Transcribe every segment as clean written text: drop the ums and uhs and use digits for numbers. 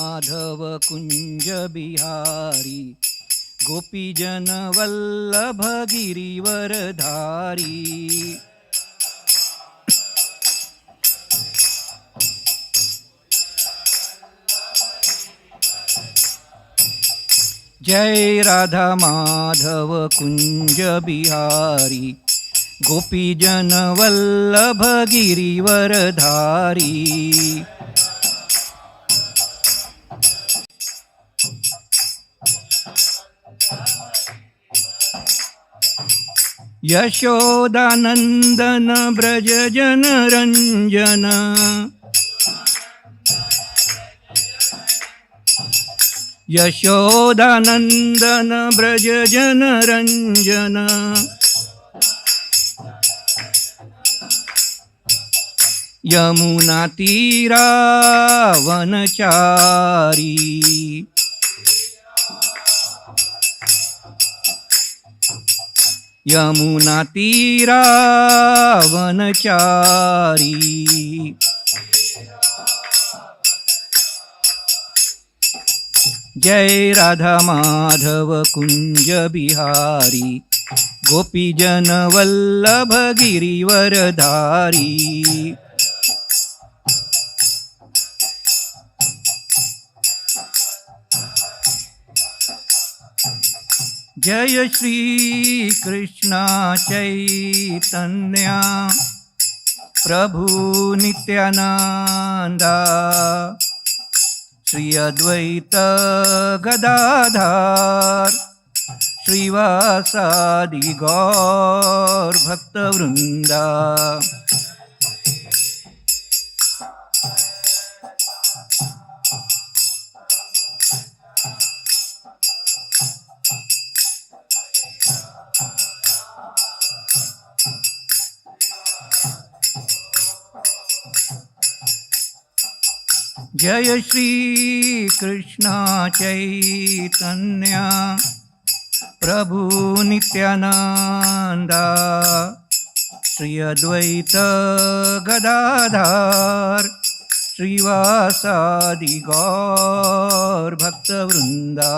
माधव कुंज बिहारी गोपीजन वल्लभ गिरिवरधारी। जय राधा माधव कुंज बिहारी गोपीजन वल्लभ गिरिवरधारी। यशोदानंदन ब्रज जन रंजन यशोदानंदन ब्रज जन रंजन। यमुना तीरा वनचारी यमुना तीरा वनचारी। जय राधा माधव कुंज बिहारी गोपीजन वल्लभ गिरिवरधारी। जय श्री कृष्ण चैतन्य प्रभु नित्यानंदा श्री अद्वैत गदाधर श्रीवासादि गौर भक्तवृंदा। जय श्री कृष्ण चैतन्य प्रभु नित्यानंदा श्री अद्वैत गदाधर श्रीवासादि गौर भक्तवृंदा।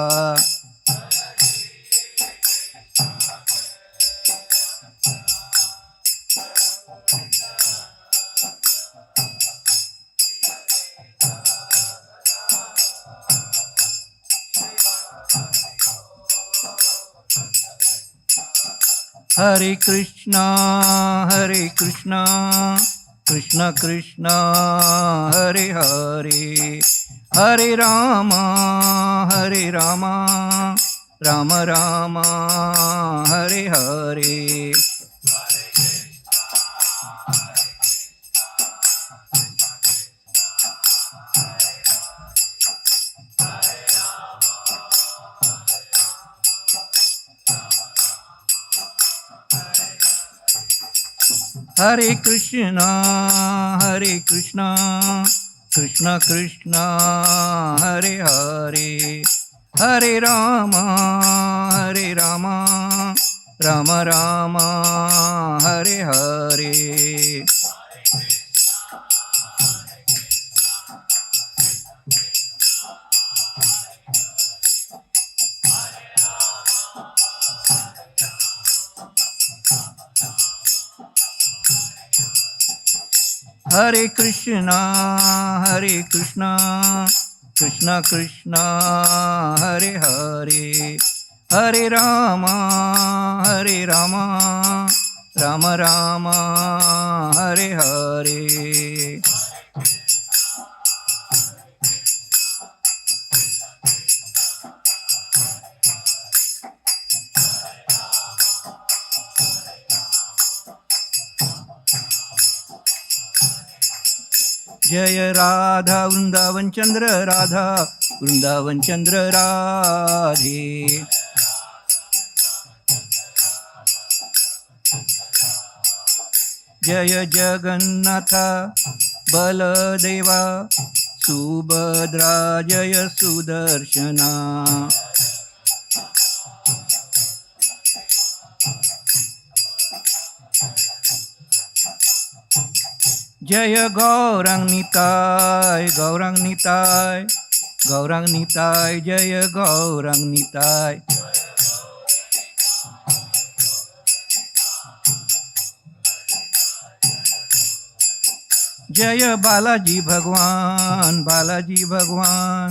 हरे कृष्णा कृष्ण कृष्ण हरे हरे, हरे राम राम राम हरे हरे। हरे कृष्णा कृष्ण कृष्ण हरे हरे, हरे राम राम राम हरे हरे। हरे कृष्णा कृष्ण कृष्ण हरे हरे, हरे राम राम राम हरे हरे। जय राधा वृंदावन चंद्र राधा, वृंदावन चंद्र राधे। जय जगन्नाथ बलदेवा सुभद्रा जय सुदर्शना। जय गौरांग निताय गौरांग निताय जय गौरांग निताय. जय बालाजी भगवान, बालाजी भगवान,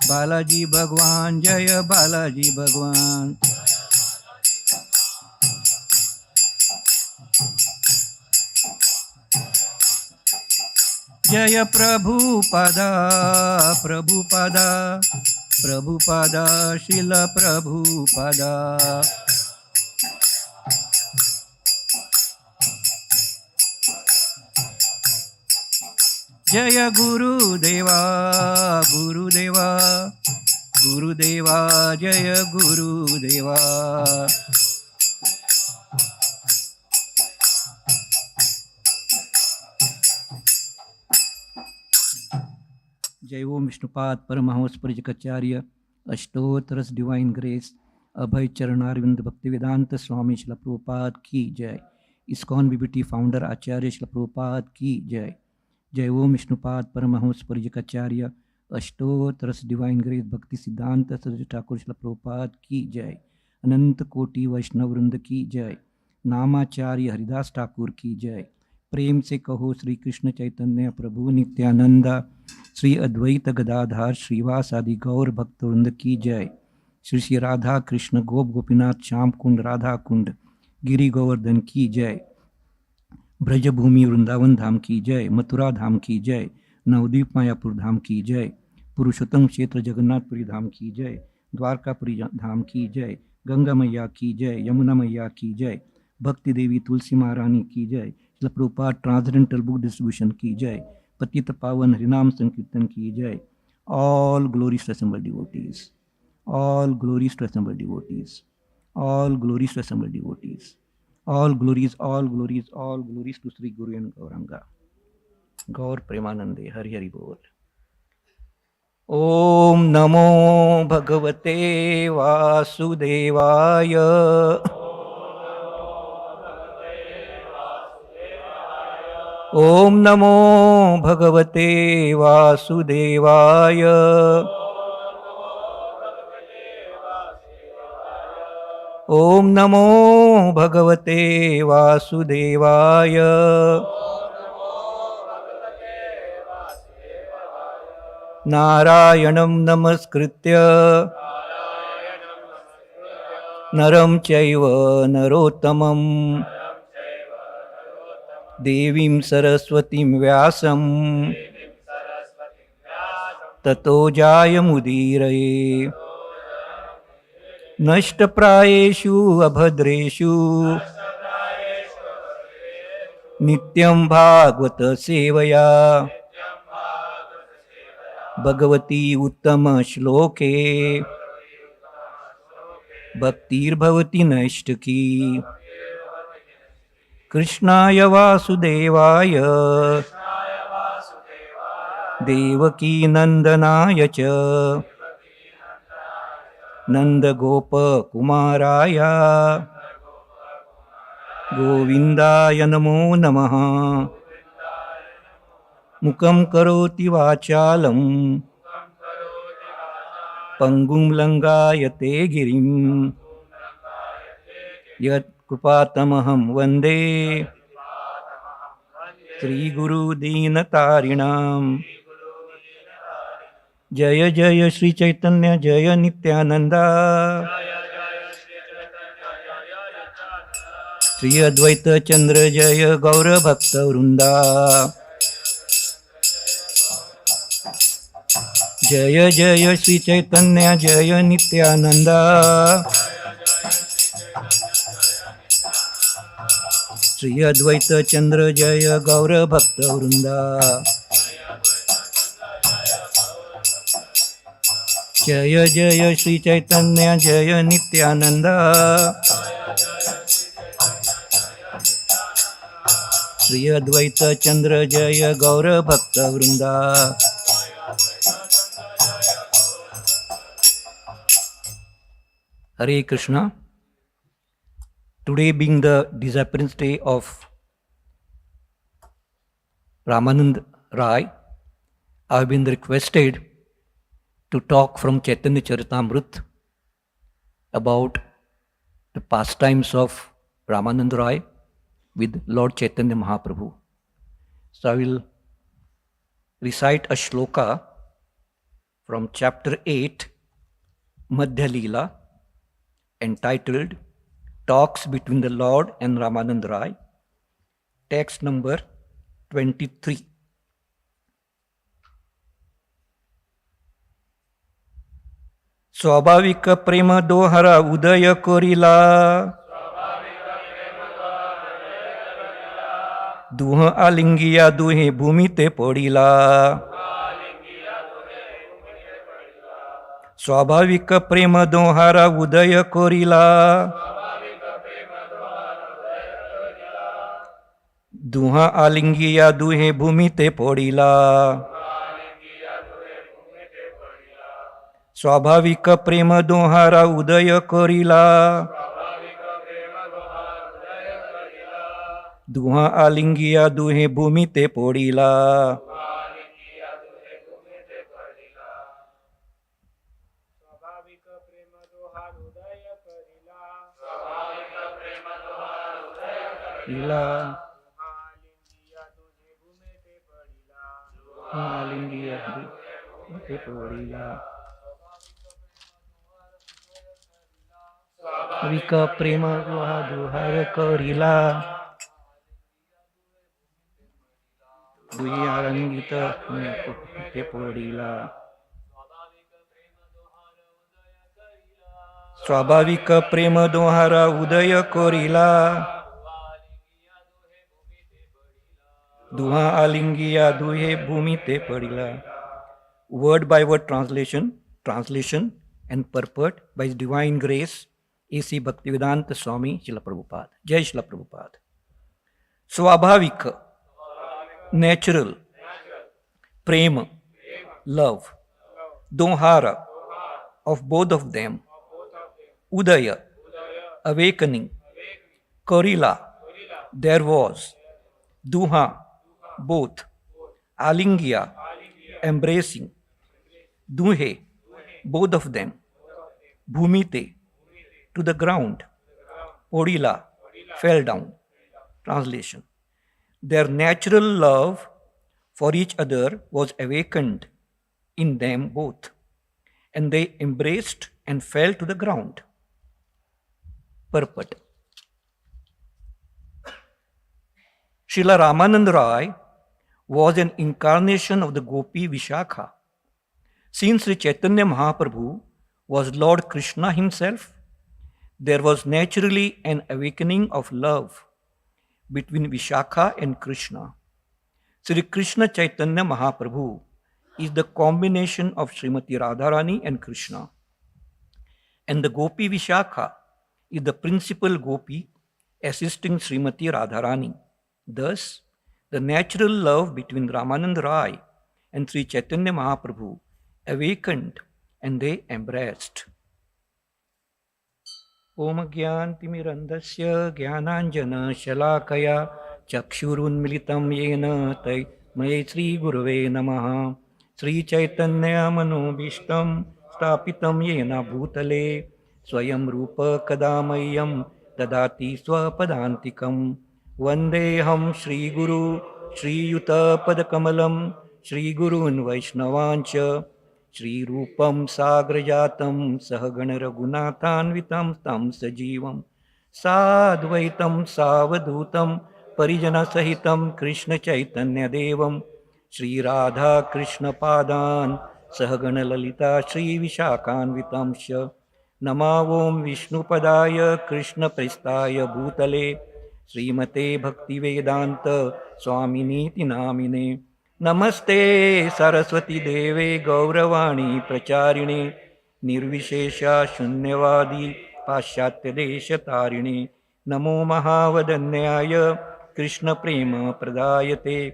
बालाजी भगवान, जय बालाजी भगवान. जय प्रभुपादा, प्रभुपादा, प्रभुपादा, श्रील प्रभुपादा. जय गुरुदेवा, गुरुदेवा, गुरुदेवा, जय गुरुदेवा. जय ओम विष्णुपाद परमहंस परिजकाचार्य अष्टोत्तरस डिवाइन ग्रेस अभय चरणारविंद भक्तिवेदांत स्वामी श्रील प्रभुपाद की जय. इस्कॉन बीबीटी फाउंडर आचार्य श्रील प्रभुपाद की जय. जय ओम विष्णुपाद परमहंस परिजकाचार्य अष्टोत्तरस डिवाइन ग्रेस भक्ति सिद्धांत सरस्वती ठाकुर श्रील प्रभुपाद की जय. अनंत कोटि वैष्णव वृंद की जय. नामाचार्य हरिदास ठाकुर की जय. प्रेम से कहो श्री कृष्ण चैतन्य प्रभु नित्यानंद श्री अद्वैत गदाधार श्रीवास आदि गौर भक्त वृंद की जय. श्री श्री राधा कृष्ण गोप गोपीनाथ श्याम कुंड राधा कुंड गिरी गोवर्धन की जय. ब्रजभूमि वृंदावन धाम की जय. मथुरा धाम की जय. नवद्वीप मायापुर धाम की जय. पुरुषोत्तम क्षेत्र जगन्नाथपुरी धाम की जय. द्वारकापुरी धाम की जय. गंगा मैया की जय. यमुना मैया की जय. भक्ति देवी तुलसी महारानी की जय. Srila Prabhupada transcendental book distribution की जय. पतित पावन हरिनाम संकीर्तन की जय. All glories to assembled devotees. All glories to assembled devotees. All glories to assembled devotees. All glories, all glories, all glories to Sri Guru and Gauranga. Gaur Premanande, Hari Hari Bol. Om Namo Bhagavate Vasudevaya. Om Namo Bhagavate Vasudevaya. Om Namo Bhagavate Vasudevaya. Narayanam Namaskritya Naram Chaiva Narottamam Devim Saraswatim Vyasam Tato Jayamudiraye. नष्टप्रायेषु अभद्रेषु नित्यं भागवत सेवया भगवती उत्तम श्लोके भक्तिर्भवति नैष्ठिकी. कृष्णाय वासुदेवाय देवकी नंदनाय च नंद गोप कुमाराय गोविंदाय नमो नमः. मुखं करोति वाचालं पंगुं लंघयते गिरिं यत्कृपातमहं वन्दे श्रीगुरुदीनतारिणाम्. जय जय श्री चैतन्य जय नित्यानंदा. श्री अद्वैत चंद्र जय गौर भक्त वृंदा. जय जय श्री चैतन्य जय नित्यानंदा. श्री अद्वैत चंद्र जय गौर भक्त वृंदा. जय जय श्री चैतन्य जय नित्यानंद. श्री अद्वैत चंद्र जय गौर भक्त वृंदा. Hare Krishna. Today being the disappearance day of Ramanand Rai, I have been requested to talk from Chaitanya Charitamrita about the pastimes of Ramanand Roy with Lord Chaitanya Mahaprabhu. So I will recite a shloka from chapter 8, Madhya Leela, entitled Talks Between the Lord and Ramanand Roy, text number 23. स्वाभाविक प्रेम दोहरा उदय कोरिला दुह आलिंगिया दुहे भूमि ते पडिला स्वाभाविक प्रेम दोहरा उदय कोरिला दुह आलिंगिया दुहे भूमि ते पडिला स्वाभाविक प्रेम दोहारा उदय कोरिला दुहा आलिंगिया दुहे भूमि ते पोडिला आलिंगिया ते पोडिला स्वाभाविक प्रेम दोहार कोरिला दुही आलिंगित ते पोडिला स्वाभाविक प्रेम दोहारा उदय कोरिला दुहा आलिंगिया दुहे भूमि ते पडिला. Word by word translation and purport by His Divine Grace, A.C. Bhaktivedanta Swami Srila Prabhupada. Jai Srila Prabhupada. Swabhavika, natural, prema, love, dohara, of both of them, udaya, awakening, korila, there was, duha, both, alingya, embracing, duhe, both of them, bhumite, to the ground, podila, fell down. Translation. Their natural love for each other was awakened in them both, and they embraced and fell to the ground. Purport. Srila Ramanand Roy was an incarnation of the Gopi Vishakha. Since Sri Chaitanya Mahaprabhu was Lord Krishna himself, there was naturally an awakening of love between Vishakha and Krishna. Sri Krishna Chaitanya Mahaprabhu is the combination of Srimati Radharani and Krishna. And the Gopi Vishakha is the principal Gopi assisting Srimati Radharani. Thus, the natural love between Ramanand Roy and Sri Chaitanya Mahaprabhu awakened and they embraced. Om Gyantimirandasya Gyananjana Shalakaya Chakshurunmilitam Yena Tasmai Sri Gurave Namaha. Sri Chaitanya Manobishtam Stapitam Yena Bhutale Swayam Rupa Kadamayam Dadati Swapadantikam. Vandeham Shri Guru Shri Yuta Padakamalam Shri Gurun Vaishnavancha Shri Rupam Sagrajatam Sahagana Raghunathanvitam Tam Sajivam Sadvaitam Savadutam Parijana Sahitam Krishna Chaitanya Devam Shri Radha Krishna Padan Sahagana Lalita Shri Vishakhanvitam Sha Namavom Vishnu Padaya Krishna Prestaya Bhutale Srimate Bhaktivedanta Swaminiti Namine Namaste Saraswati Deve Gauravani Pracharine Nirvishesha Shunyavadi Paschatya Desha Tarine Namo Mahavadanyaya Krishna Prema Pradayate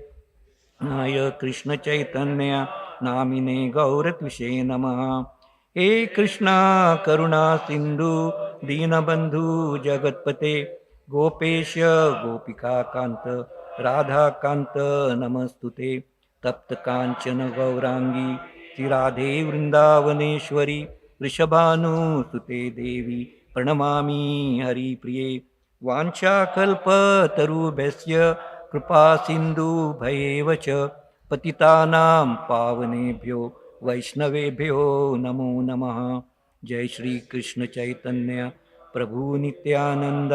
Naya Krishna Chaitanya Namine Gauratvishe Namaha. He Krishna Karuna Sindhu Dinabandhu Jagatpate Gopesha Gopika Kanta Radha Kanta Namastute Tapta Kanchana Gaurangi Shri Radhe Vrindavaneshwari वृषभानुसुते देवी प्रणमामि हरिप्रिये वाञ्छाकल्पतरुभ्यश्च कृपासिन्धुभ्येव च पतितानां पावनेभ्यो वैष्णवेभ्यो नमो नमः। जय श्री कृष्ण चैतन्य प्रभु नित्यानंद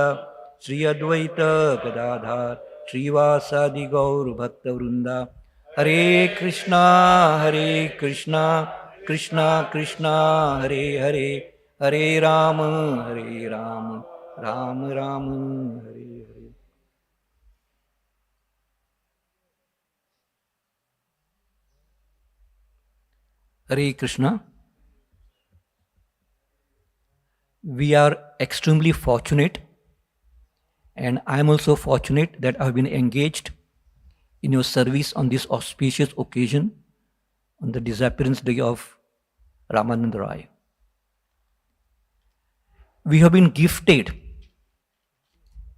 श्री अद्वैत गदाधर श्रीवासादि गौर भक्तवृंदा। हरे कृष्णा कृष्णा कृष्णा हरे हरे, हरे राम राम राम हरे हरे। हरे Krishna. We are extremely fortunate, and I am also fortunate that I have been engaged in your service on this auspicious occasion on the disappearance day of Ramanand Rai. We have been gifted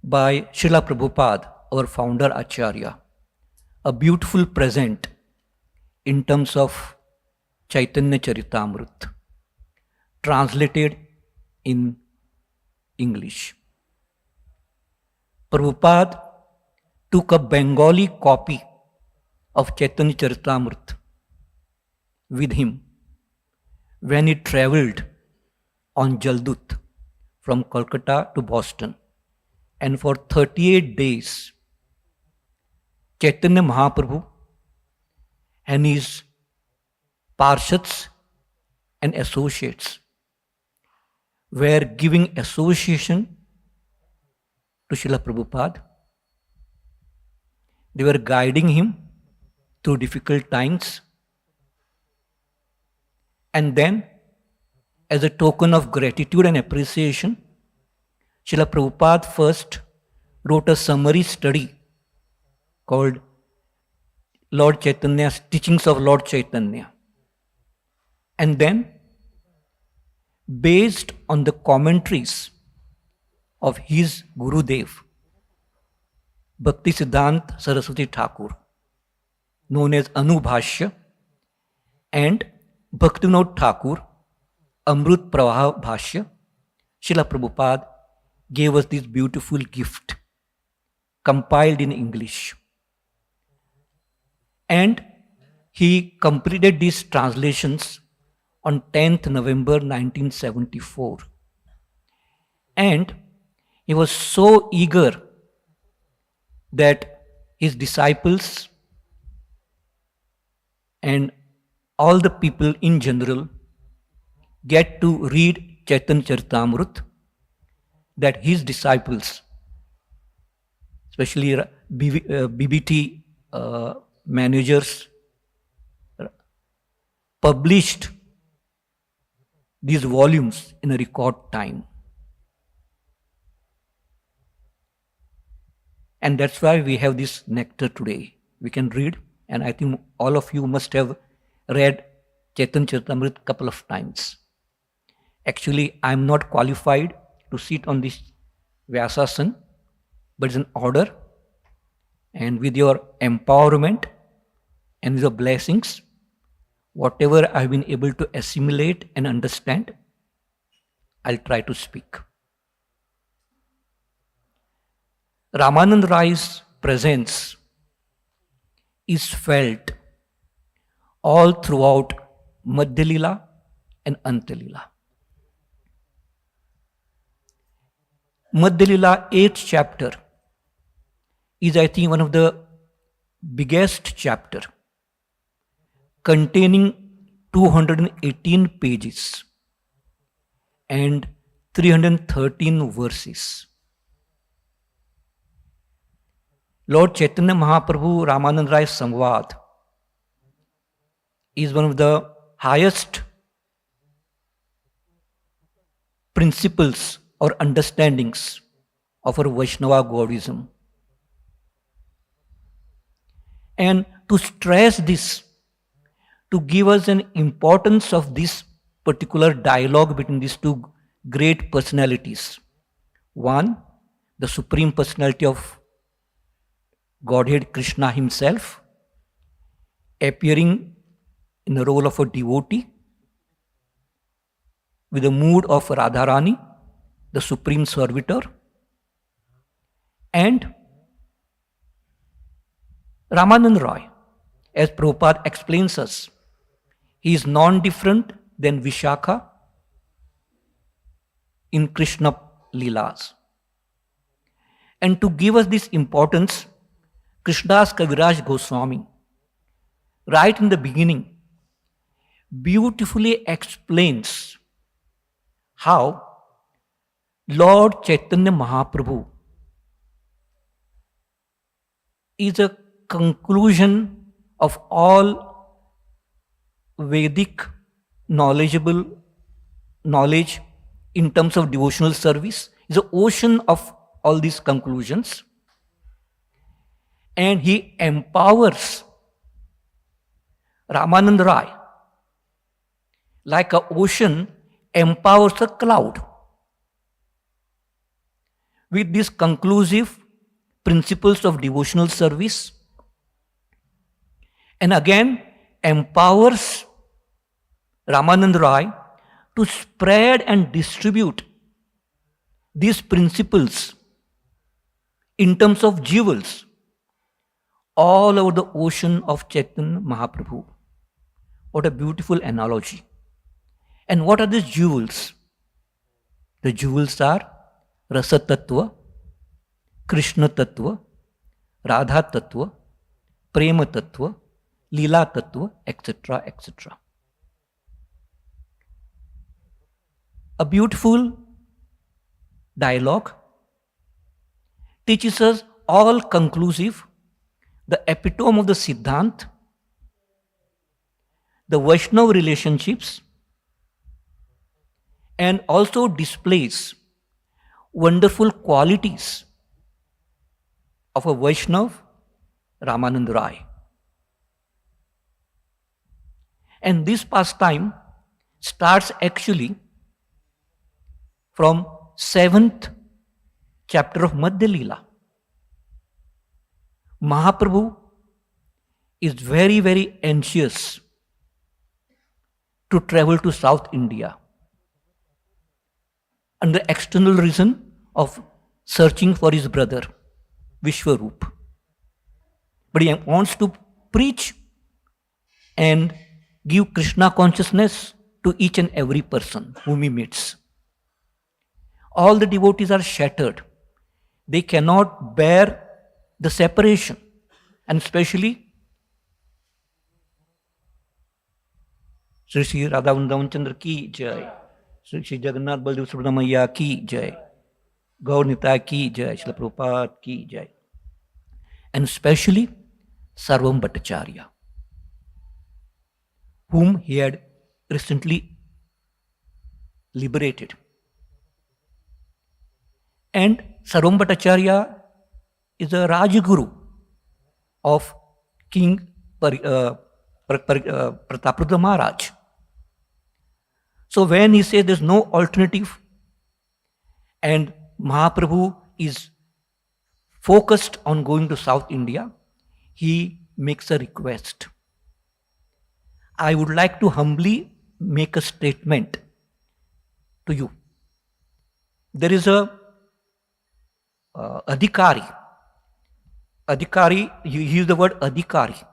by Srila Prabhupada, our founder Acharya, a beautiful present in terms of Chaitanya Charitamrita, translated in English. Prabhupada took a Bengali copy of Chaitanya Charitamrita with him when he travelled on Jaldut from Kolkata to Boston, and for 38 days Chaitanya Mahaprabhu and his parshads and associates were giving association to Srila Prabhupada. They were guiding him through difficult times. And then, as a token of gratitude and appreciation, Srila Prabhupada first wrote a summary study called Lord Chaitanya's Teachings of Lord Chaitanya. And then, based on the commentaries of his Gurudev, Bhakti Siddhant Saraswati Thakur, known as Anubhashya, and Bhaktivinoda Thakur, Amrut Pravaha Bhashya, Srila Prabhupada gave us this beautiful gift, compiled in English. And he completed these translations on 10th November 1974. And he was so eager that his disciples and all the people in general get to read Chaitanya Charitamrita, that his disciples, especially BBT managers, published these volumes in a record time. And that's why we have this nectar today. We can read, and I think all of you must have read Chaitanya Charitamrita a couple of times. Actually, I am not qualified to sit on this Vyasasan, but it's an order. And with your empowerment and with your blessings, whatever I've been able to assimilate and understand, I'll try to speak. Ramanand Rai's presence is felt all throughout Madhya Lila and Anta Lila. Madhya Lila 8th chapter is, I think, one of the biggest chapter, containing 218 pages and 313 verses. Lord Chaitanya Mahaprabhu Ramanand Rai Samvad is one of the highest principles or understandings of our Vaishnava Gaudism. And to stress this, to give us an importance of this particular dialogue between these two great personalities. One, the Supreme Personality of Godhead Krishna himself, appearing in the role of a devotee with the mood of Radharani, the supreme servitor, and Ramanand Roy, as Prabhupada explains us, he is non-different than Vishakha in Krishna Leelas. And to give us this importance, Krishnadas Kaviraj Goswami, right in the beginning, beautifully explains how Lord Chaitanya Mahaprabhu is a conclusion of all Vedic knowledge in terms of devotional service. Is an ocean of all these conclusions, and he empowers Ramanand Rai like an ocean empowers a cloud with these conclusive principles of devotional service, and again empowers Ramanand Rai to spread and distribute these principles in terms of jewels all over the ocean of Chaitanya Mahaprabhu. What a beautiful analogy. And what are these jewels? The jewels are Rasa Tattva, Krishna Tattva, Radha Tattva, Prema Tattva, Leela Tattva, etc., etc. A beautiful dialogue teaches us all conclusive, the epitome of the Siddhant, the Vaishnava relationships, and also displays wonderful qualities of a Vaishnava, Ramanand Rai. And this pastime starts actually from 7th chapter of Madhya Leela. Mahaprabhu is very, very anxious to travel to South India and the external reason of searching for his brother, Vishwarup. But he wants to preach and give Krishna consciousness to each and every person whom he meets. All the devotees are shattered. They cannot bear the separation, and especially Sri Radha Vrindavan Chandra ki jai, Sri Jagannath Baldev Subramanya ki jai, Gaur Nitai ki jai, Srila Prabhupada ki jai, and especially Sarvam Bhattacharya, whom he had recently liberated. And Sarvam Bhattacharya is a Rajguru of King Prataprudra Maharaj. So when he says there's no alternative and Mahaprabhu is focused on going to South India, he makes a request. I would like to humbly make a statement to you. There is a adhikari, you use the word adhikari,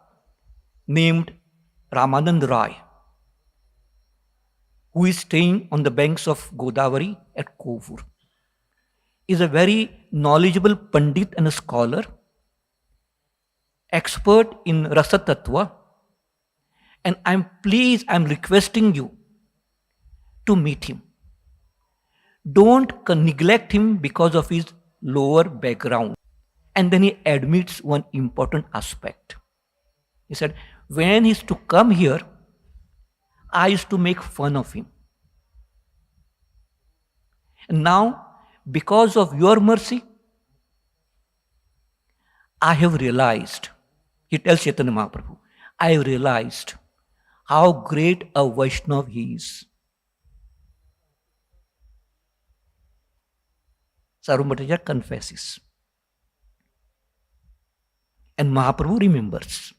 named Ramanand Rai, who is staying on the banks of Godavari at Kovur. Is a very knowledgeable Pandit and a scholar, expert in Rasa Tattva, and I'm requesting you to meet him. Don't neglect him because of his lower background. And then he admits one important aspect. He said, when he used to come here, I used to make fun of him. And now, because of your mercy, I have realized, he tells Chaitanya Mahaprabhu, I have realized how great a Vaishnava he is. Sarvam Bhattacharya confesses. And Mahaprabhu remembers.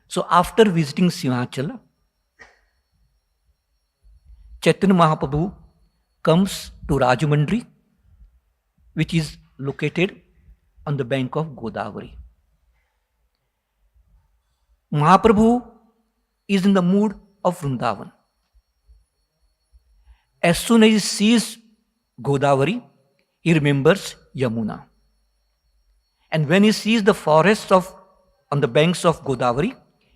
So after visiting Simhachala, Chaitanya Mahaprabhu comes to Rajamandri, which is located on the bank of Godavari. Mahaprabhu is in the mood of Vrindavan. As soon as he sees Godavari, he remembers Yamuna. And when he sees the forests on the banks of Godavari,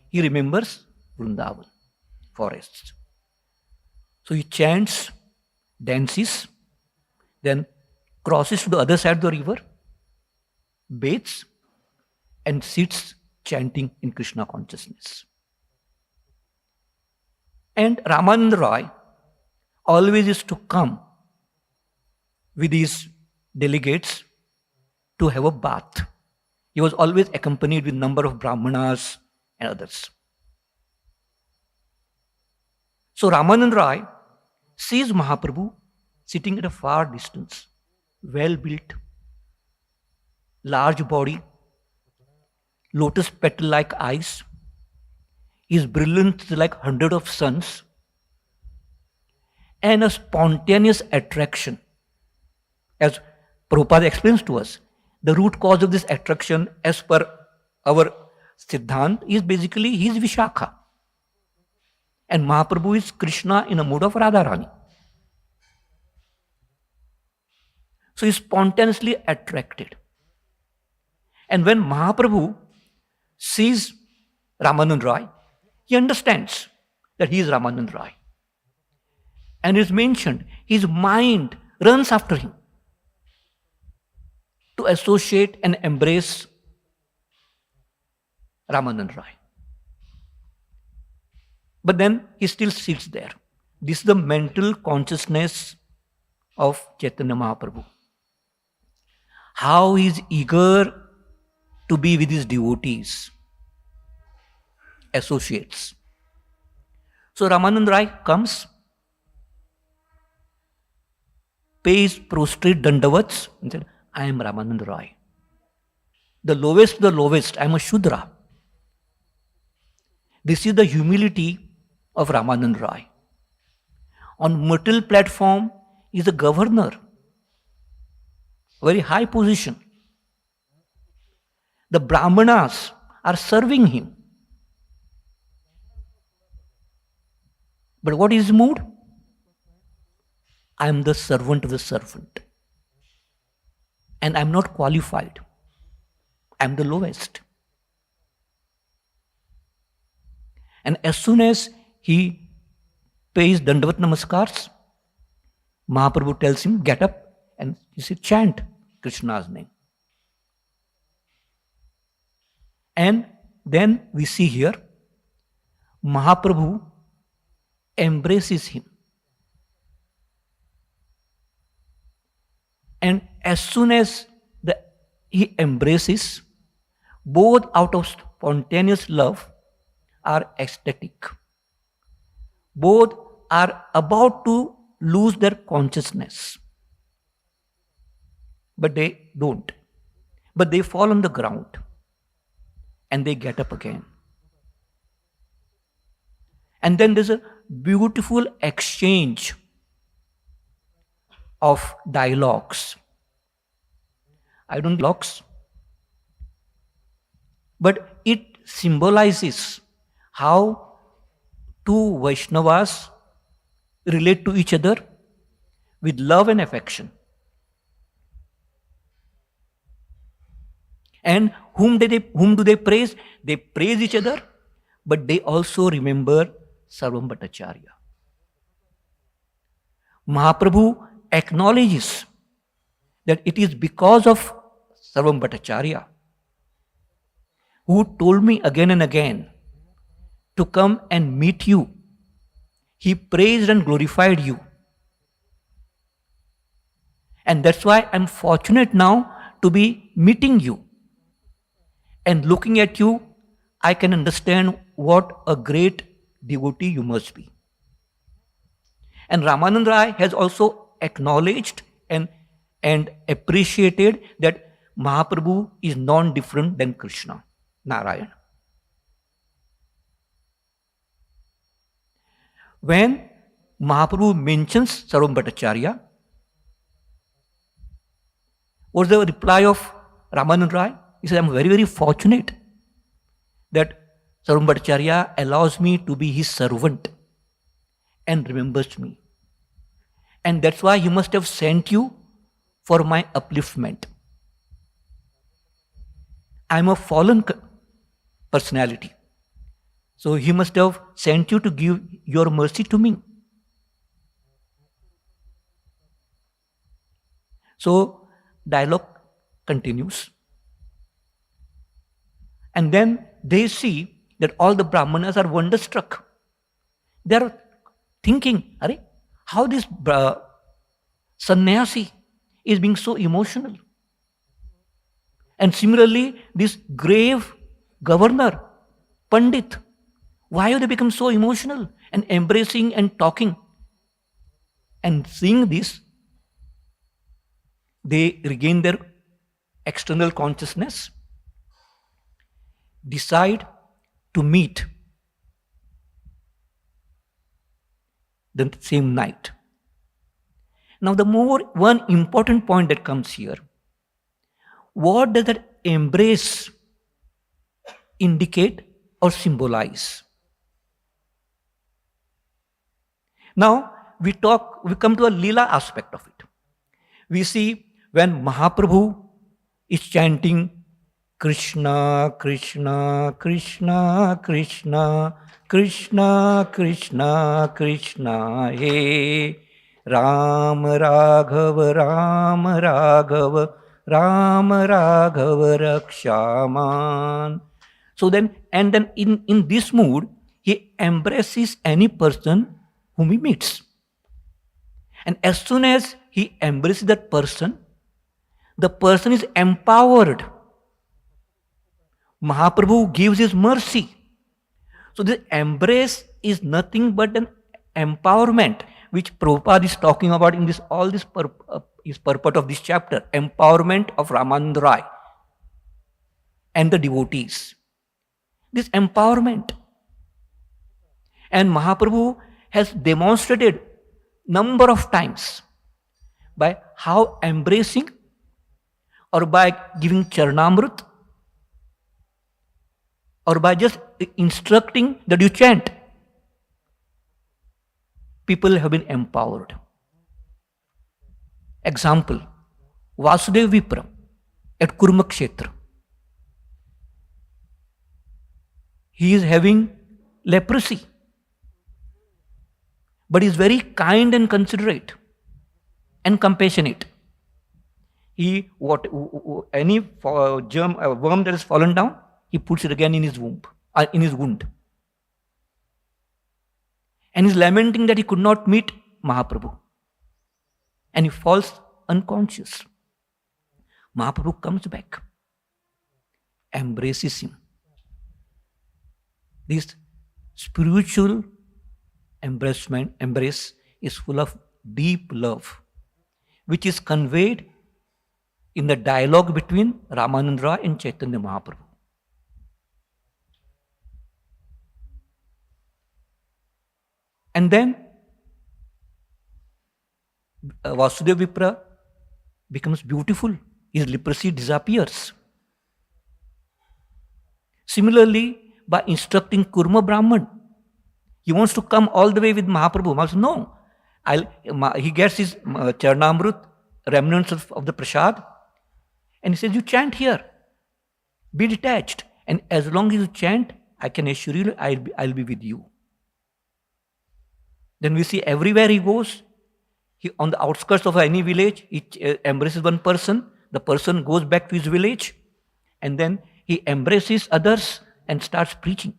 he remembers Vrindavan forests. So he chants, dances, then crosses to the other side of the river, bathes, and sits chanting in Krishna consciousness. And Ramanand Roy always used to come with his delegates to have a bath. He was always accompanied with a number of brahmanas and others. So Ramanand Roy sees Mahaprabhu sitting at a far distance, well built, large body, lotus petal like eyes, his brilliance like hundreds of suns, and a spontaneous attraction. As Prabhupada explains to us, the root cause of this attraction, as per our Siddhant, is basically his Vishakha. And Mahaprabhu is Krishna in a mood of Radharani. So he is spontaneously attracted. And when Mahaprabhu sees Ramanand Roy, he understands that he is Ramanand Roy. And it is mentioned, his mind runs after him to associate and embrace Ramanand Roy. But then he still sits there. This is the mental consciousness of Chaitanya Mahaprabhu. How he is eager to be with his devotees, associates. So Ramanand Roy comes, pays prostrate dandavats, and said, I am Ramanand Roy. The lowest, I am a Shudra. This is the humility of Ramanand Roy. On material platform, he is a governor, very high position. The Brahmanas are serving him. But what is his mood? I am the servant of the servant. And I am not qualified. I am the lowest. And as soon as he pays Dandavat Namaskars, Mahaprabhu tells him, get up, and he said, chant Krishna's name. And then we see here, Mahaprabhu embraces him. And as soon as he embraces, both out of spontaneous love are ecstatic. Both are about to lose their consciousness. But they don't. But they fall on the ground. And they get up again. And then there's a beautiful exchange of dialogues. I don't dialogues, but it symbolizes how two Vaishnavas relate to each other with love and affection. And whom do they praise? They praise each other, but they also remember Sarvam Bhattacharya. Mahaprabhu acknowledges that it is because of Sarvam Bhattacharya, who told me again and again to come and meet you. He praised and glorified you. And that's why I'm fortunate now to be meeting you. And looking at you, I can understand what a great devotee you must be. And Ramanand Roy has also acknowledged and appreciated that Mahaprabhu is non-different than Krishna, Narayana. When Mahaprabhu mentions Sarvam Bhattacharya, what's the reply of Ramanand Rai? He says, I'm very, very fortunate that Sarvam Bhattacharya allows me to be his servant and remembers me. And that's why he must have sent you for my upliftment. I'm a fallen personality. So he must have sent you to give your mercy to me. So dialogue continues. And then they see that all the Brahmanas are wonderstruck. They are thinking, how this sannyasi is being so emotional. And similarly, this grave governor, Pandit, why have they become so emotional and embracing and talking? And seeing this, they regain their external consciousness, decide to meet the same night. Now, one important point that comes here, what does that embrace indicate or symbolize? Now, we come to a lila aspect of it. We see when Mahaprabhu is chanting Krishna, Krishna, Krishna, Krishna, Krishna, Krishna, Krishna, Hey, Ram Raghava, Ram Raghava, Ram Raghava Rakshaman. So then, and then in this mood, he embraces any person whom he meets. And as soon as he embraces that person, the person is empowered. Mahaprabhu gives his mercy. So this embrace is nothing but an empowerment, which Prabhupada is talking about in this is purport of this chapter, empowerment of Ramanand Rai and the devotees. This empowerment. And Mahaprabhu has demonstrated number of times by how embracing or by giving Charnamrut or by just instructing that you chant, people have been empowered. Example, Vasudev Vipra at Kurmakshetra. He is having leprosy, but he is very kind and considerate and compassionate. Any worm that has fallen down, he puts it again in his wound. And he is lamenting that he could not meet Mahaprabhu. And he falls unconscious. Mahaprabhu comes back, embraces him. This spiritual embrace is full of deep love, which is conveyed in the dialogue between Ramanand Rai and Chaitanya Mahaprabhu. And then Vasudeva Vipra becomes beautiful. His leprosy disappears. Similarly, by instructing Kurma Brahman, he wants to come all the way with Mahaprabhu. Mahaprabhu says, no. He gets his Charnamrut, remnants of the prasad, and he says, you chant here. Be detached. And as long as you chant, I can assure you, I'll be with you. Then we see everywhere he goes, on the outskirts of any village, he embraces one person, the person goes back to his village, and then he embraces others and starts preaching.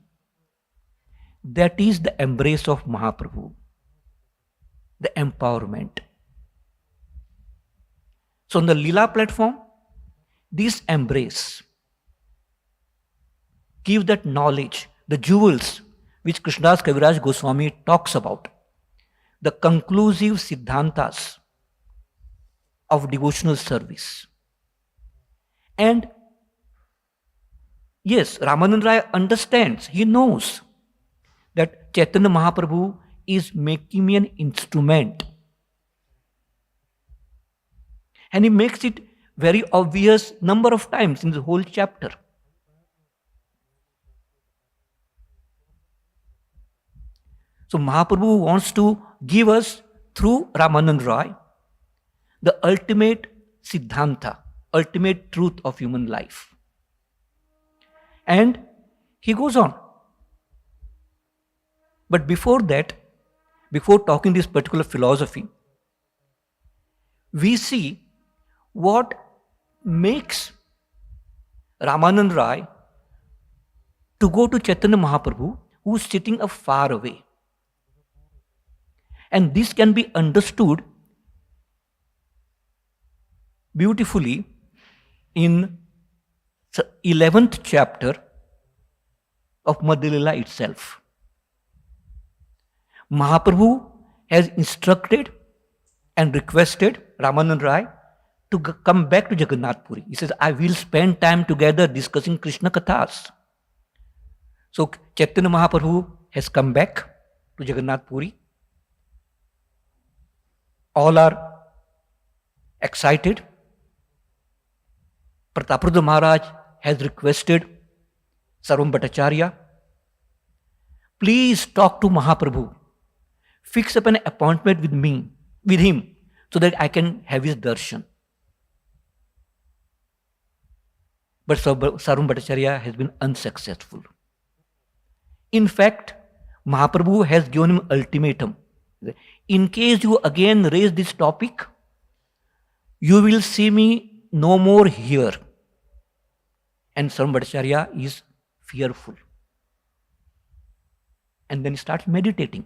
That is the embrace of Mahaprabhu, the empowerment. So on the Lila platform, this embrace gives that knowledge, the jewels which Krishnadas Kaviraj Goswami talks about, the conclusive siddhantas of devotional service. And yes, Ramanand Rai understands, he knows that Chaitanya Mahaprabhu is making me an instrument. And he makes it very obvious number of times in the whole chapter. So Mahaprabhu wants to give us through Ramanand Roy the ultimate siddhanta, ultimate truth of human life. And he goes on. But before that, before talking this particular philosophy, we see what makes Ramanand Rai to go to Chaitanya Mahaprabhu, who is sitting far away. And this can be understood beautifully in the 11th chapter of Madhya Lila itself. Mahaprabhu has instructed and requested Ramanand Rai to come back to Jagannath Puri. He says, I will spend time together discussing Krishna Kathas. So Chaitanya Mahaprabhu has come back to Jagannath Puri. All are excited. Prataprudra Maharaj has requested Sarvam Bhattacharya, please talk to Mahaprabhu. Fix up an appointment with him, so that I can have his darshan. But Sarvam Bhattacharya has been unsuccessful. In fact, Mahaprabhu has given him ultimatum. In case you again raise this topic, you will see me no more here. And Sarvam Bhattacharya is fearful. And then he starts meditating.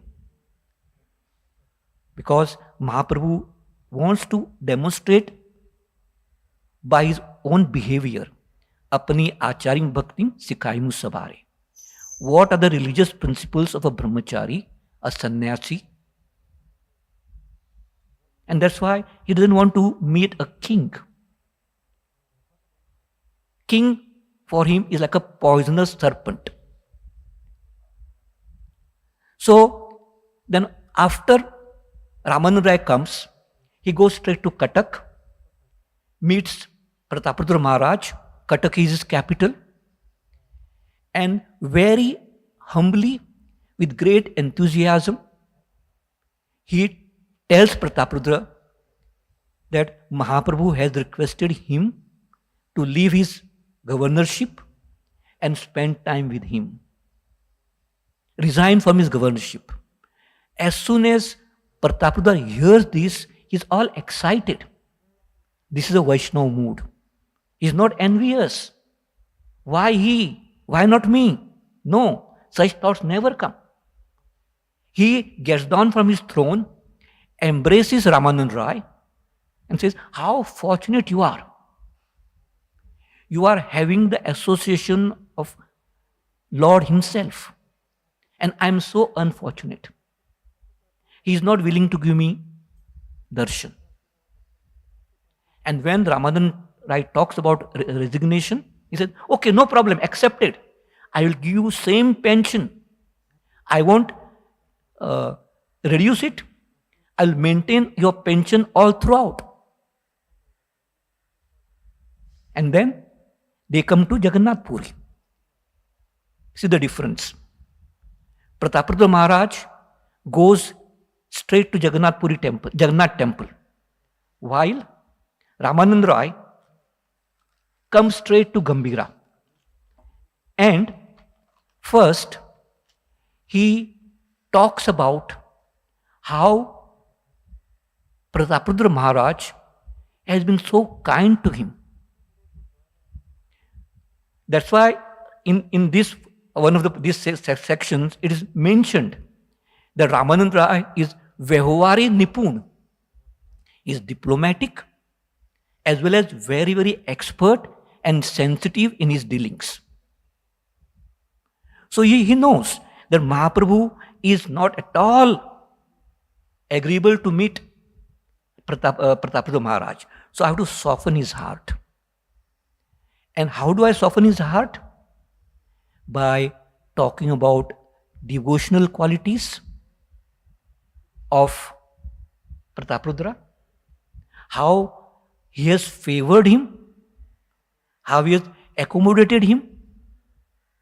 Because Mahaprabhu wants to demonstrate by his own behavior, apni acharing bhakti sikhaimu sabare. What are the religious principles of a brahmachari, a sannyasi? And that's why he doesn't want to meet a king. King for him is like a poisonous serpent. So then after Ramanand Rai comes, he goes straight to Cuttack, meets Prataprudra Maharaj. Cuttack is his capital. And very humbly, with great enthusiasm, he tells Prataprudra that Mahaprabhu has requested him to leave his governorship and spend time with him. Resign from his governorship. As soon as Prataprudra hears this, he is all excited. This is a Vaishnava mood. He is not envious. Why he? Why not me? No, such thoughts never come. He gets down from his throne, embraces Ramanand Rai, and says, how fortunate you are. You are having the association of Lord himself. And I am so unfortunate. He is not willing to give me darshan. And when Ramanand Rai talks about resignation, he said, okay, no problem, accepted. I will give you same pension. I won't reduce it. I will maintain your pension all throughout. And then they come to Jagannath Puri. See the difference. Prataprudra Maharaj goes straight to Jagannath temple, while Ramanand Rai comes straight to Gambhira. And first, he talks about how Prataprudra Maharaj has been so kind to him. That's why in this one of these sections, it is mentioned that Ramanand Rai is Vyavari Nipun. He is diplomatic as well as very, very expert and sensitive in his dealings. So he knows that Mahaprabhu is not at all agreeable to meet Prataprudra Maharaj. So I have to soften his heart. And how do I soften his heart? By talking about devotional qualities, of Prataprudra, how he has favored him, how he has accommodated him,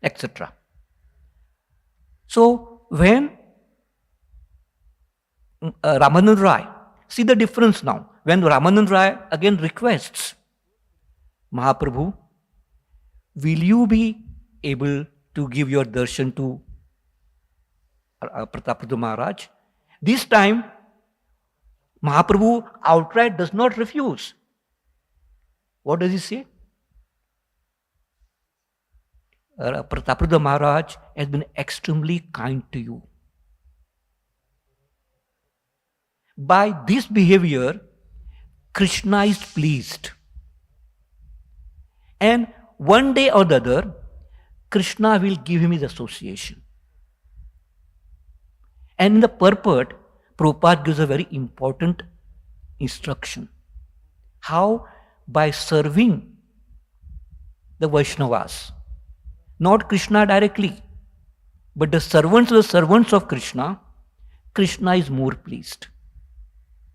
etc. So when Ramanand Rai, see the difference now, when Ramanand Rai again requests, Mahaprabhu, will you be able to give your darshan to Prataprudra Maharaj? This time, Mahaprabhu outright does not refuse. What does he say? Prataprudra Maharaj has been extremely kind to you. By this behavior, Krishna is pleased. And one day or the other, Krishna will give him his association. And in the purport, Prabhupada gives a very important instruction. How? By serving the Vaishnavas. Not Krishna directly, but the servants of Krishna, Krishna is more pleased.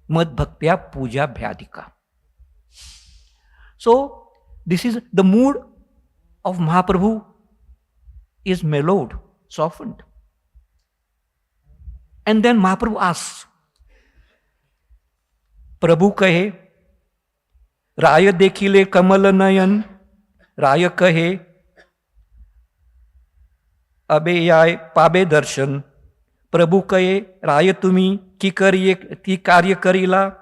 Mad bhaktya puja bhyadika. So, this is the mood of Mahaprabhu is mellowed, softened. And then Mahaprabhu asks, Prabhu kahe, Raya dekhile kamal nayan, Raya kahe, Abe yaay pabe darshan, Prabhu kahe, Raya tumi ki karya karila,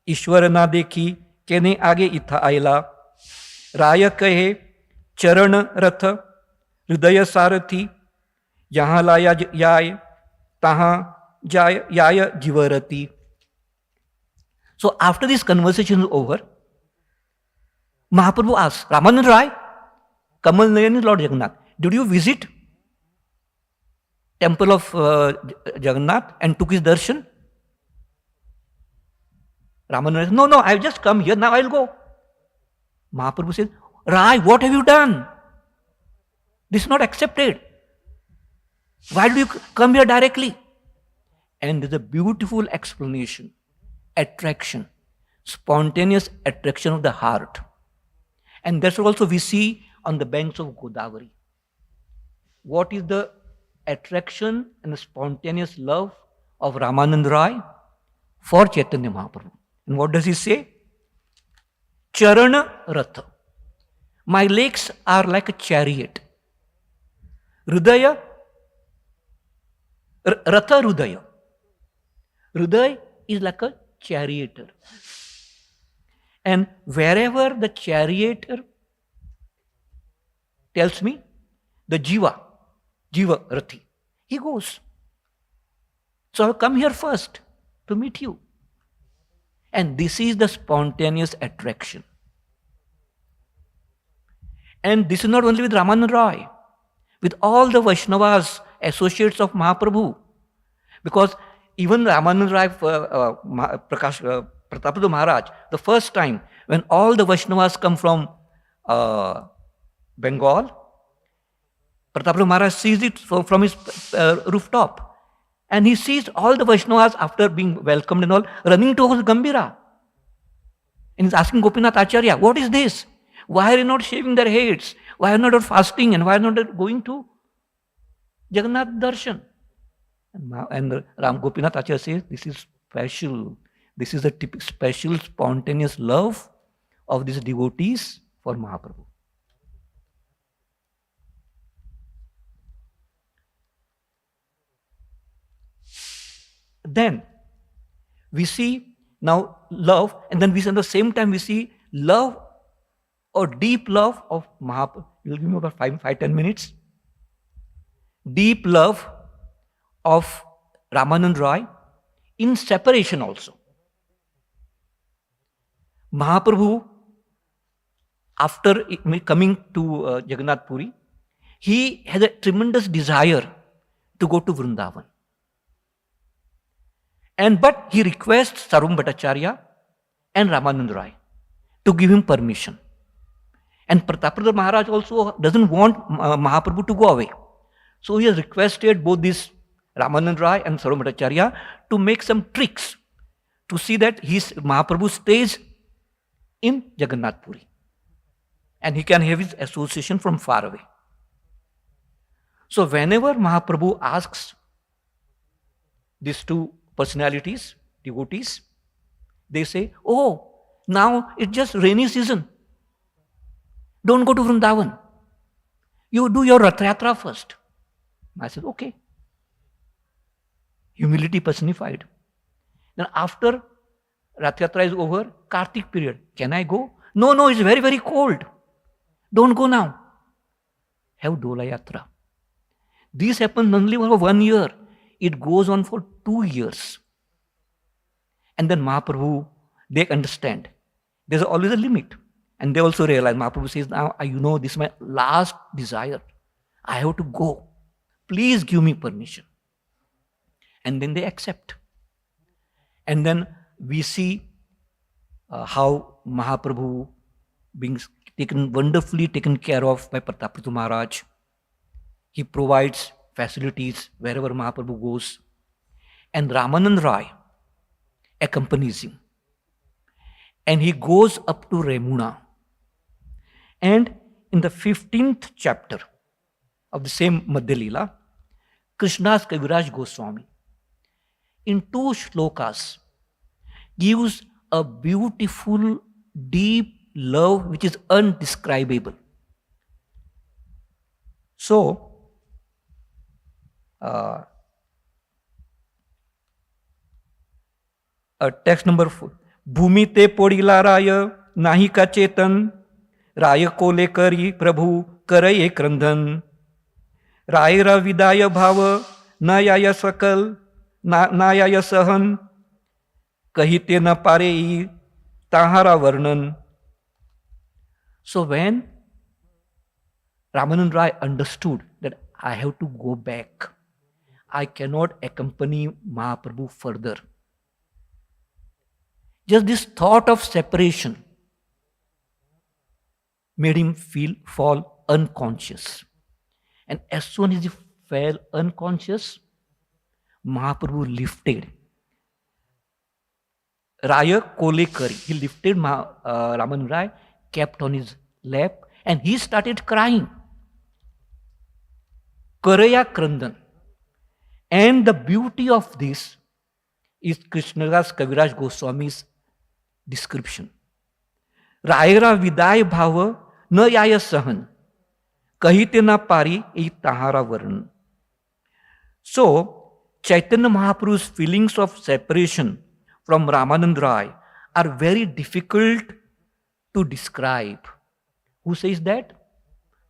Ishwar na dekhi, kene aage itha aila, Raya kahe, Charan rath, Hridaya sarathi, Yahan laya yaay, Tahan Yaya Jivarati. So after this conversation is over, Mahaprabhu asks, Ramanand Rai, Kamal Nayan is Lord Jagannath, did you visit temple of Jagannath and took his darshan? Ramanand Rai says, no, I've just come here, now I'll go. Mahaprabhu says, Rai, what have you done? This is not accepted. Why do you come here directly? And there's a beautiful explanation, attraction, spontaneous attraction of the heart. And that's what also we see on the banks of Godavari. What is the attraction and the spontaneous love of Ramanand Rai for Chaitanya Mahaprabhu? And what does he say? Charana Ratha. My legs are like a chariot. Hridaya, Ratha Hridaya. Hriday is like a charioteer. And wherever the charioteer tells me, the Jiva Rathi, he goes. So I've come here first to meet you. And this is the spontaneous attraction. And this is not only with Ramanand Rai, with all the Vaishnavas, associates of Mahaprabhu. Because even Ramanand Rai, Prataprudra Maharaj, the first time when all the Vaishnavas come from Bengal, Prataprudra Maharaj sees it from his rooftop. And he sees all the Vaishnavas after being welcomed and all running towards Gambhira. And he's asking Gopinath Acharya, what is this? Why are you not shaving their heads? Why are you not fasting? And why are you not going to Jagannath Darshan? And Ram Gopinath Acharya says, this is special. This is a typical, special, spontaneous love of these devotees for Mahaprabhu. Then we see now love, and then we see at the same time we see love or deep love of Mahaprabhu. You'll give me about 5-10 minutes. Deep love of Ramanand Rai in separation also. Mahaprabhu, after coming to Jagannath Puri, he has a tremendous desire to go to Vrindavan. But he requests Sarvam Bhattacharya and Ramanand Rai to give him permission. And Prataprudra Maharaj also doesn't want Mahaprabhu to go away. So he has requested both these Ramanand Rai and Sarvabhaumacharya to make some tricks to see that Mahaprabhu stays in Jagannath Puri and he can have his association from far away. So whenever Mahaprabhu asks these two personalities, devotees, they say, oh, now it's just rainy season. Don't go to Vrindavan. You do your Rath Yatra first. I said, okay. Humility personified. Then after Rath Yatra is over, Kartik period, can I go? No, it's very, very cold. Don't go now. Have Dola Yatra. This happens only for 1 year. It goes on for 2 years. And then Mahaprabhu, they understand. There's always a limit. And they also realize, Mahaprabhu says, now, this is my last desire. I have to go. Please give me permission. And then they accept. And then we see how Mahaprabhu being wonderfully taken care of by Prataprutu Maharaj. He provides facilities wherever Mahaprabhu goes. And Ramanand Rai accompanies him. And he goes up to Remuna. And in the 15th chapter of the same Madhya Leela, Krishna's Kaviraj Goswami, in 2 shlokas, gives a beautiful, deep love which is undescribable. So, text number 4. Bhumi te podila raya, nahi ka chetan, raya ko lekari prabhu karaye krandhan, raya vidaya bhava, na yaya sakal, na yaya sahan, kahite na pare tahara varnan. So when Ramanand Rai understood that I have to go back, I cannot accompany Mahaprabhu further. Just this thought of separation made him fall unconscious. And as soon as he fell unconscious, Mahaprabhu lifted Raya Kolekari. He lifted Ramanand Rai, kept on his lap, and he started crying. Karaya Krandan. And the beauty of this is Krishnadas Kaviraj Goswami's description. Rayra Vidaya Bhava na yaya sahan, kahite na pari e tahara varn. So, Chaitanya Mahaprabhu's feelings of separation from Ramanand Rai are very difficult to describe. Who says that?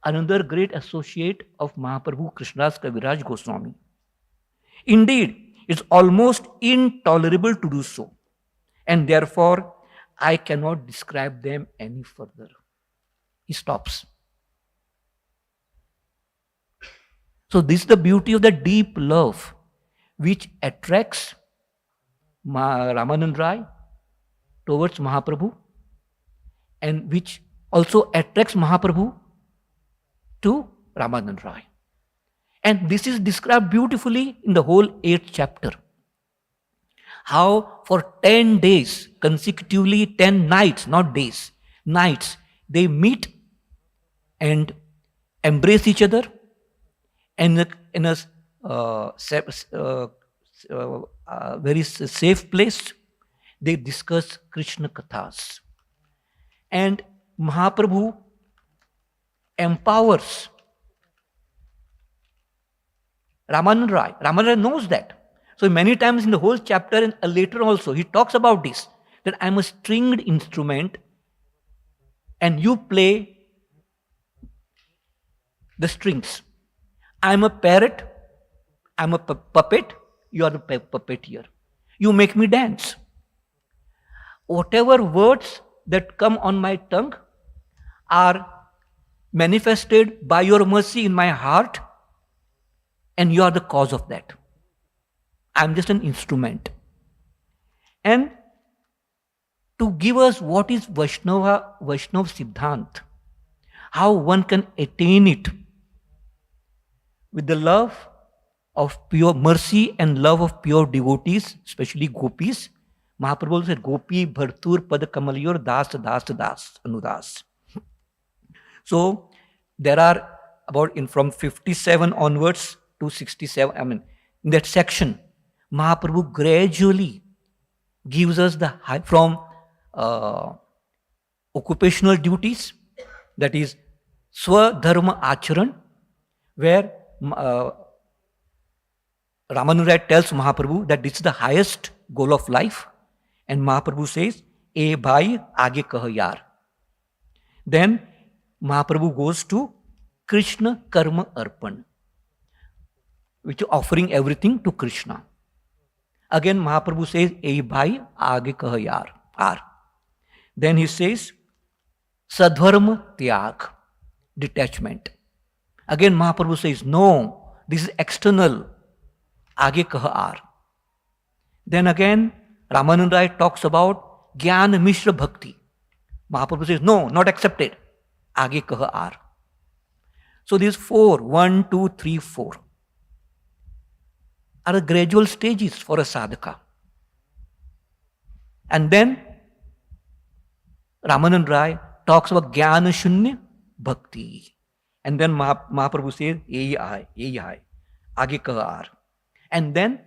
Another great associate of Mahaprabhu, Krishnadas Kaviraj Goswami. Indeed, it's almost intolerable to do so. And therefore, I cannot describe them any further. He stops. So this is the beauty of the deep love which attracts Ramanand Rai towards Mahaprabhu and which also attracts Mahaprabhu to Ramanand Rai. And this is described beautifully in the whole 8th chapter. How for 10 days, consecutively 10 nights, not days, nights, they meet and embrace each other and in a very safe place. They discuss Krishna Kathas. And Mahaprabhu empowers Ramanand Rai. Ramanand Rai knows that. So many times in the whole chapter and later also, he talks about this, that I am a stringed instrument and you play the strings. I am a parrot, I am a puppet, you are the puppeteer. You make me dance. Whatever words that come on my tongue are manifested by your mercy in my heart, and you are the cause of that. I am just an instrument. And to give us what is Vaishnava Siddhant, how one can attain it with the love of pure mercy and love of pure devotees, especially gopis. Mahaprabhu said, Gopi Bhartur Pad Kamalyor Das Das Das Anudas. So there are from 57 onwards to 67, in that section, Mahaprabhu gradually gives us the from occupational duties, that is Swadharma Acharan, where Ramanand tells Mahaprabhu that this is the highest goal of life, and Mahaprabhu says, "E bhai, aage kah yaar." Then Mahaprabhu goes to Krishna Karma Arpan, which is offering everything to Krishna. Again, Mahaprabhu says, "E bhai, aage kah yaar." Then he says, Sadharma Tyag, detachment. Again, Mahaprabhu says, "No, this is external. Aage kah aar." Then again, Ramanand Rai talks about Gyan Mishra Bhakti. Mahaprabhu says, "No, not accepted. Aage kah aar." So these 4, 1, 2, 3, 4 are the gradual stages for a sadhaka. And then Ramanand Rai talks about Jnana Shunya Bhakti. And then Mahaprabhu says, "Yehi hai, aage kah aar." And then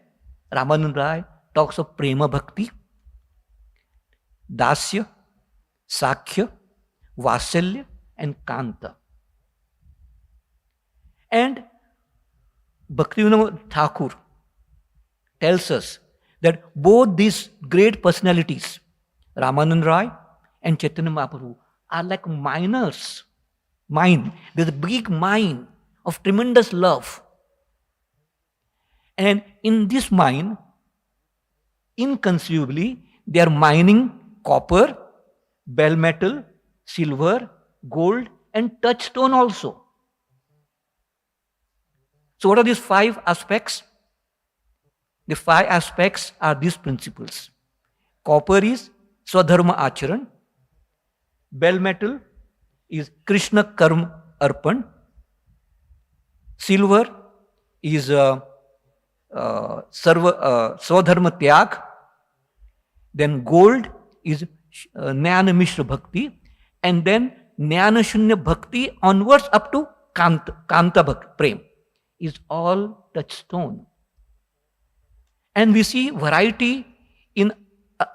Ramanand Rai talks of Prema Bhakti, Dasya, Sakhya, Vasalya, and Kanta. And Bhaktivinoda Thakur tells us that both these great personalities, Ramanand Rai and Chaitanya Mahaprabhu, are like miners. There's a big mine of tremendous love. And in this mine, inconceivably, they are mining copper, bell metal, silver, gold, and touchstone also. So what are these 5 aspects? The 5 aspects are these principles. Copper is Swadharma Acharan. Bell metal is Krishna Karma Arpan. Silver is Swadharma Tyag. Then gold is Jnana Mishra Bhakti. And then Jnana Shunya Bhakti onwards up to Kanta Bhakti, Prem, is all touchstone. And we see variety in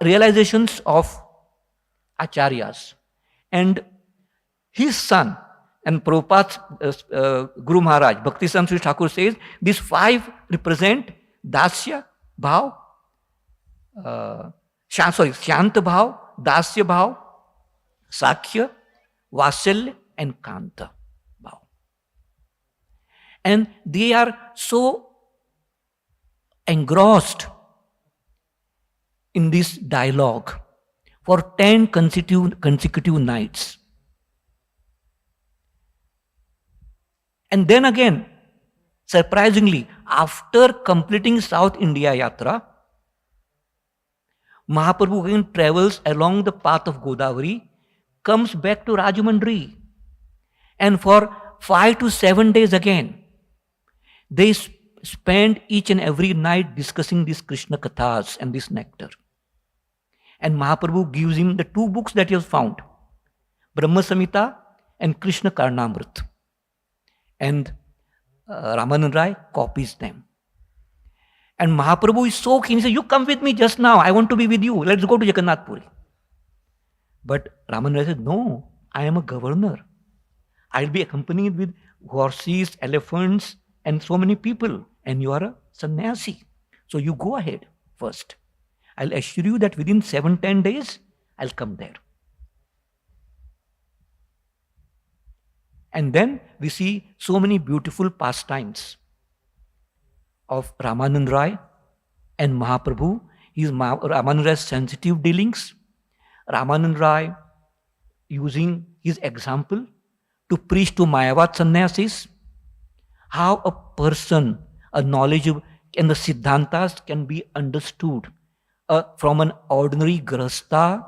realizations of acharyas. And his son, and Prabhupada's Guru Maharaj, Bhaktisiddhanta Sri Thakur says, these 5 represent Dasya Bhav, Shanta Bhav, Dasya Bhav, Sakhya, Vasalya, and Kanta Bhav. And they are so engrossed in this dialogue for 10 consecutive nights. And then again, surprisingly, after completing South India Yatra, Mahaprabhu again travels along the path of Godavari, comes back to Rajamandri, and for 5 to 7 days again, they spend each and every night discussing these Krishna Kathas and this nectar. And Mahaprabhu gives him the 2 books that he has found, Brahma Samhita and Krishna Karnamrit. And Ramanand Rai copies them. And Mahaprabhu is so keen, he says, "You come with me just now, I want to be with you, let's go to Jagannath Puri." But Ramanand Rai says, "No, I am a governor. I'll be accompanied with horses, elephants, and so many people, and you are a sannyasi. So you go ahead first. I'll assure you that within 7-10 days, I'll come there." And then we see so many beautiful pastimes of Ramanand Rai and Mahaprabhu. Ramanand Rai's sensitive dealings. Ramanand Rai using his example to preach to Mayavad sannyasis. How a person, a knowledge and the Siddhantas can be understood from an ordinary grahastha,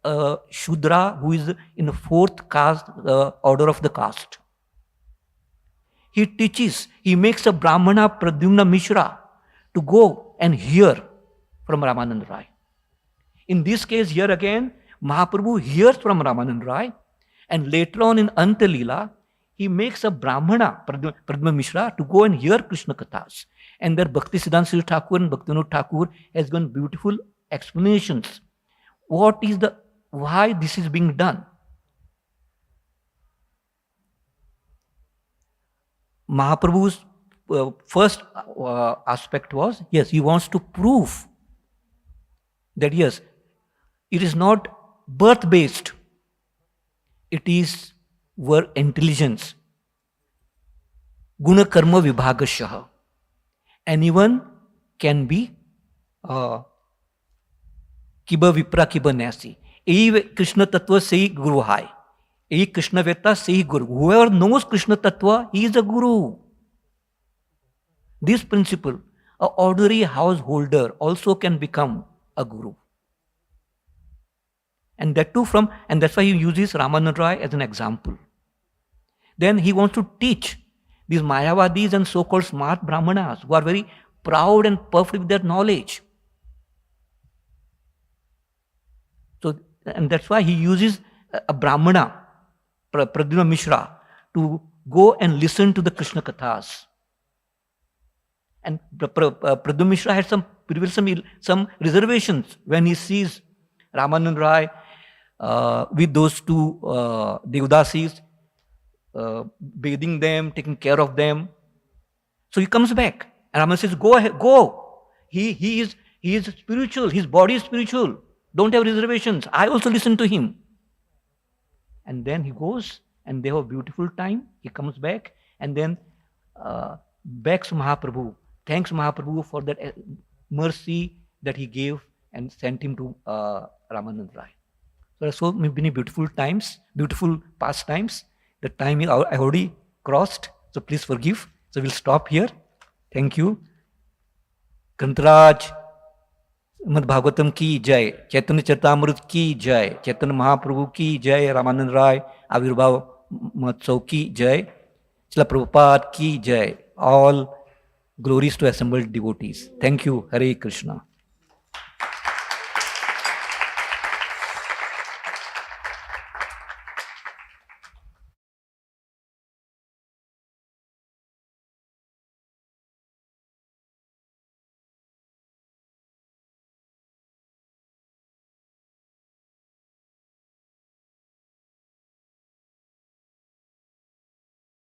a Shudra who is in the 4th caste, order of the caste. he teaches, he makes a Brahmana Pradyumna Mishra to go and hear from Ramanand Rai. In this case, here again, Mahaprabhu hears from Ramanand Rai, and later on in Antalila, he makes a Brahmana Pradyumna Mishra to go and hear Krishna Kathas. And there Bhaktisiddhanta Sri Thakur and Bhaktivinoda Thakur has given beautiful explanations. Why this is being done? Mahaprabhu's first aspect was, yes, he wants to prove that yes, it is not birth-based. It is were intelligence. Guna karma vibhagashaha. Anyone can be kiba vipra kiba nasi. यही कृष्ण तत्व से ही गुरु है. यही कृष्ण वेत्ता से ही guru. Whoever knows Krishna Tattva, he is a guru. This principle, an ordinary householder also can become a guru. And that too and that's why he uses Ramanand Rai as an example. Then he wants to teach these Mayavadis and so-called smart Brahmanas who are very proud and perfect with their knowledge. So, and that's why he uses a Brahmana, Pradyumna Mishra, to go and listen to the Krishna Kathas. And Pradyumna Mishra had some reservations when he sees Ramanand Rai with those two Devdasis, bathing them, taking care of them. So he comes back, and Ramanand says, "Go ahead, go. He is spiritual. His body is spiritual. Don't have reservations. I also listen to him." And then he goes, and they have a beautiful time. He comes back, and then begs Mahaprabhu, thanks Mahaprabhu for that mercy that he gave and sent him to Ramanand Rai. So there are so many beautiful times, beautiful past times. The time I already crossed, so please forgive. So we'll stop here. Thank you. Kantraj, Srimad Bhagavatam ki jai, Chaitanya Charitamrita ki jai, Chaitanya Mahaprabhu ki jai, Ramanand Rai Avirbhav Mahotsav ki jai, Srila Prabhupada ki jai. All glories to assembled devotees. Thank you. Hare Krishna.